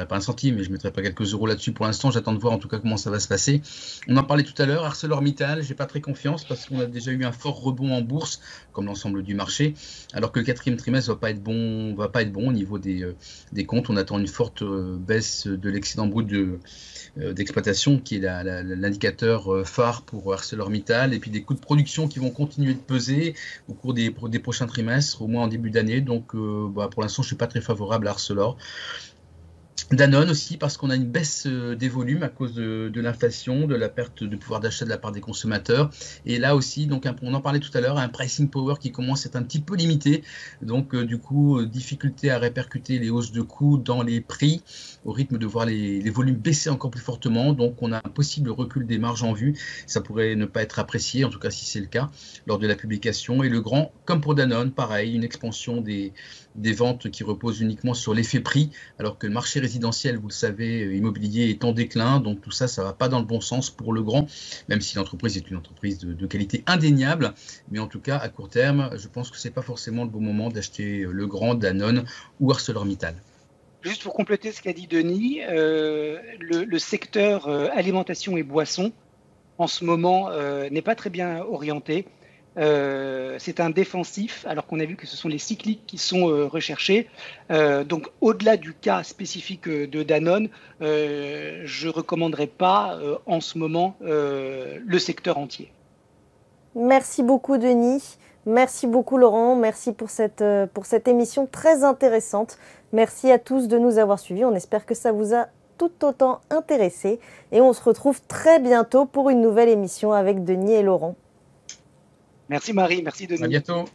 pas un centime, mais je ne mettrai pas quelques euros là-dessus pour l'instant. J'attends de voir en tout cas comment ça va se passer. On en parlait tout à l'heure, ArcelorMittal, j'ai pas très confiance parce qu'on a déjà eu un fort rebond en bourse, comme l'ensemble du marché, alors que le quatrième trimestre va pas être bon au niveau des comptes. On attend une forte baisse de l'excédent brut d'exploitation, qui est l'indicateur phare pour ArcelorMittal, et puis des coûts de production qui vont continuer de peser au cours des prochains trimestres, au moins en début d'année. Donc pour l'instant, je ne suis pas très favorable à Arcelor. Danone aussi, parce qu'on a une baisse des volumes à cause de l'inflation, de la perte de pouvoir d'achat de la part des consommateurs. Et là aussi, donc on en parlait tout à l'heure, un pricing power qui commence à être un petit peu limité. Donc du coup, difficulté à répercuter les hausses de coûts dans les prix, au rythme de voir les volumes baisser encore plus fortement. Donc on a un possible recul des marges en vue. Ça pourrait ne pas être apprécié, en tout cas si c'est le cas, lors de la publication. Et le grand, comme pour Danone, pareil, une expansion des ventes qui reposent uniquement sur l'effet prix, alors que le marché résidentiel, vous le savez, immobilier est en déclin. Donc tout ça, ça ne va pas dans le bon sens pour le grand, même si l'entreprise est une entreprise de qualité indéniable. Mais en tout cas, à court terme, je pense que ce n'est pas forcément le bon moment d'acheter le grand, Danone ou ArcelorMittal. Juste pour compléter ce qu'a dit Denis, le secteur alimentation et boissons, en ce moment, n'est pas très bien orienté. C'est un défensif, alors qu'on a vu que ce sont les cycliques qui sont recherchés. Donc, au-delà du cas spécifique de Danone, je ne recommanderais pas en ce moment le secteur entier. Merci beaucoup Denis, merci beaucoup Laurent, merci pour cette émission très intéressante. Merci à tous de nous avoir suivis, on espère que ça vous a tout autant intéressé. Et on se retrouve très bientôt pour une nouvelle émission avec Denis et Laurent. Merci Marie, merci Denis. À bientôt.